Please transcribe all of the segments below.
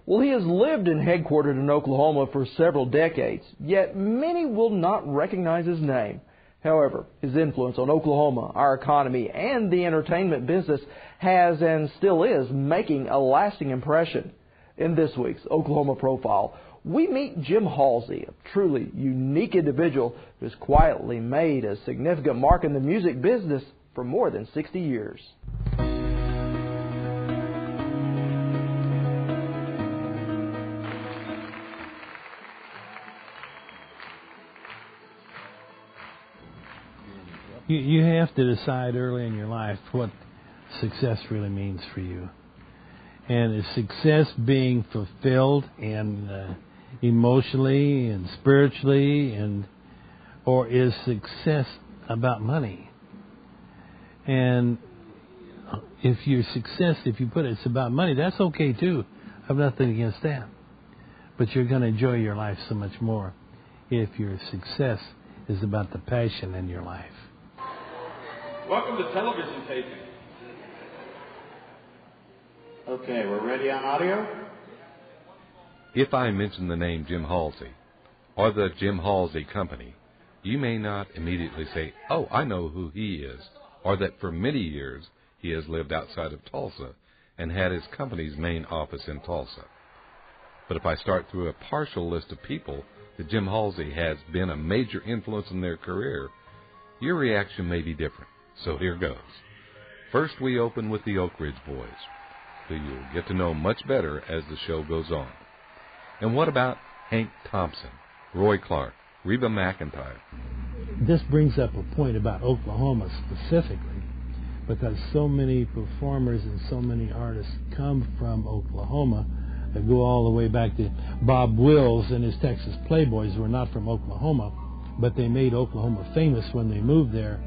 Well, he has lived and headquartered in Oklahoma for several decades, yet many will not recognize his name. However, his influence on Oklahoma, our economy, and the entertainment business has and still is making a lasting impression. In this week's Oklahoma Profile, we meet Jim Halsey, a truly unique individual who has quietly made a significant mark in the music business for more than 60 years. You have to decide early in your life what success really means for you. And is success being fulfilled and emotionally and spiritually, or is success about money? And if your success, if you put it's about money, that's okay too. I have nothing against that. But you're going to enjoy your life so much more if your success is about the passion in your life. Welcome to television taping. Okay, we're ready on audio? If I mention the name Jim Halsey or the Jim Halsey Company, you may not immediately say, oh, I know who he is, or that for many years he has lived outside of Tulsa and had his company's main office in Tulsa. But if I start through a partial list of people that Jim Halsey has been a major influence in their career, your reaction may be different. So here goes. First, we open with the Oak Ridge Boys, who you'll get to know much better as the show goes on. And what about Hank Thompson, Roy Clark, Reba McEntire? This brings up a point about Oklahoma specifically, because so many performers and so many artists come from Oklahoma that go all the way back to Bob Wills and his Texas Playboys were not from Oklahoma, but they made Oklahoma famous when they moved there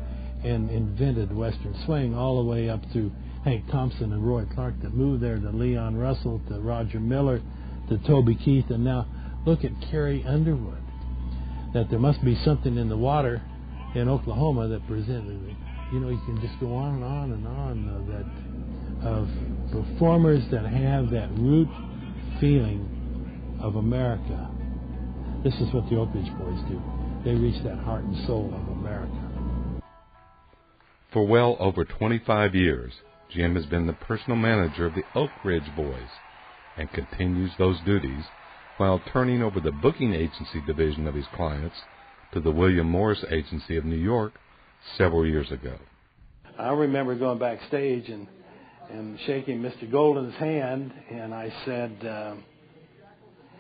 and invented Western swing, all the way up to Hank Thompson and Roy Clark that moved there, to Leon Russell, to Roger Miller, to Toby Keith, and now look at Carrie Underwood. That there must be something in the water in Oklahoma that presented, you can just go on and on and on of performers that have that root feeling of America. This is what the Oak Ridge Boys do. They reach that heart and soul of America. For well over 25 years, Jim has been the personal manager of the Oak Ridge Boys and continues those duties while turning over the booking agency division of his clients to the William Morris Agency of New York several years ago. I remember going backstage and shaking Mr. Golden's hand, and I said,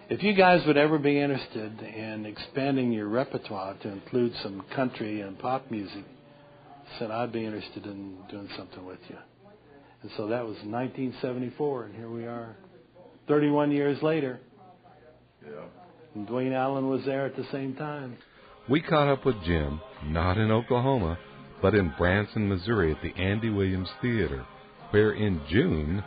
if you guys would ever be interested in expanding your repertoire to include some country and pop music, I said I'd be interested in doing something with you. And so that was 1974, and here we are 31 years later. Yeah. And Dwayne Allen was there at the same time. We caught up with Jim, not in Oklahoma, but in Branson, Missouri at the Andy Williams Theater, where in June,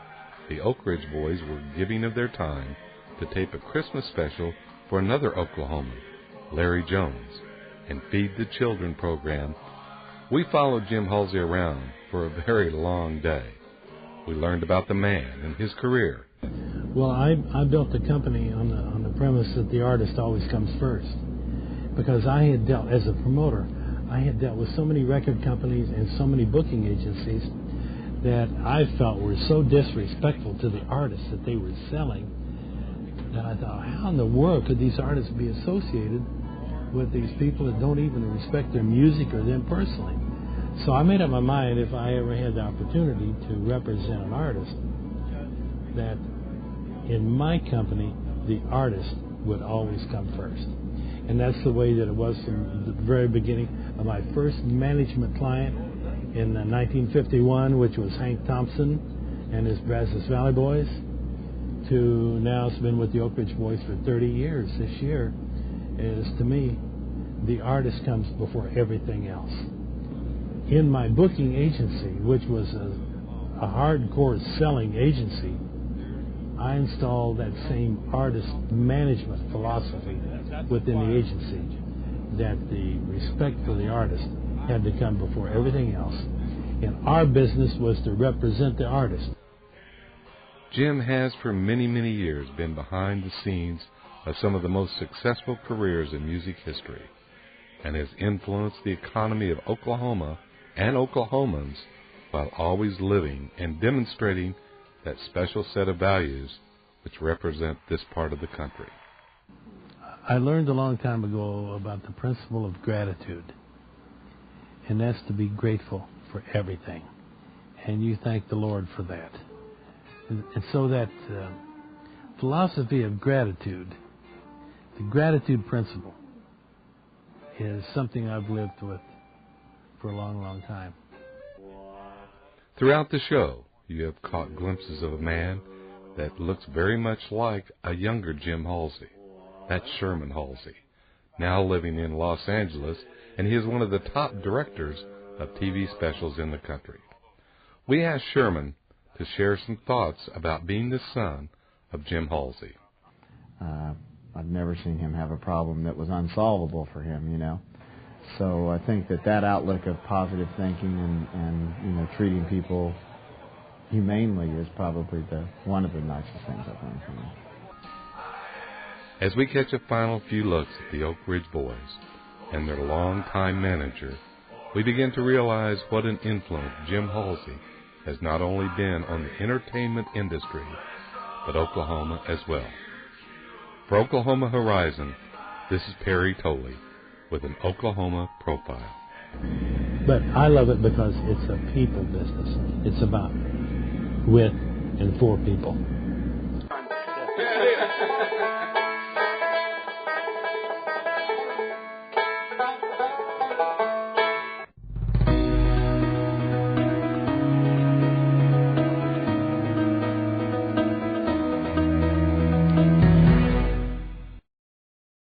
the Oak Ridge Boys were giving of their time to tape a Christmas special for another Oklahoman, Larry Jones, and Feed the Children program. We followed Jim Halsey around for a very long day. We learned about the man and his career. Well, I built the company on the premise that the artist always comes first, because I had dealt, as a promoter, I had dealt with so many record companies and so many booking agencies that I felt were so disrespectful to the artists that they were selling that I thought, how in the world could these artists be associated with these people that don't even respect their music or them personally? So I made up my mind, if I ever had the opportunity to represent an artist, that in my company, the artist would always come first. And that's the way that it was from the very beginning of my first management client in 1951, which was Hank Thompson and his Brazos Valley Boys, to now it's been with the Oak Ridge Boys for 30 years this year, is, to me, the artist comes before everything else. In my booking agency, which was a hardcore selling agency, I installed that same artist management philosophy within the agency, that the respect for the artist had to come before everything else. And our business was to represent the artist. Jim has for many, many years been behind the scenes of some of the most successful careers in music history and has influenced the economy of Oklahoma and Oklahomans while always living and demonstrating that special set of values which represent this part of the country. I learned a long time ago about the principle of gratitude, and that's to be grateful for everything. And you thank the Lord for that. And so that philosophy of gratitude, the gratitude principle, is something I've lived with for a long, long time. Throughout the show, you have caught glimpses of a man that looks very much like a younger Jim Halsey. That's Sherman Halsey, now living in Los Angeles, and he is one of the top directors of TV specials in the country. We asked Sherman to share some thoughts about being the son of Jim Halsey. I've never seen him have a problem that was unsolvable for him, you know. So I think that outlook of positive thinking and you know, treating people humanely is probably one of the nicest things I've learned from him. As we catch a final few looks at the Oak Ridge Boys and their longtime manager, we begin to realize what an influence Jim Halsey has not only been on the entertainment industry, but Oklahoma as well. For Oklahoma Horizon, this is Perry Tolley with an Oklahoma profile. But I love it because it's a people business. It's about with and for people.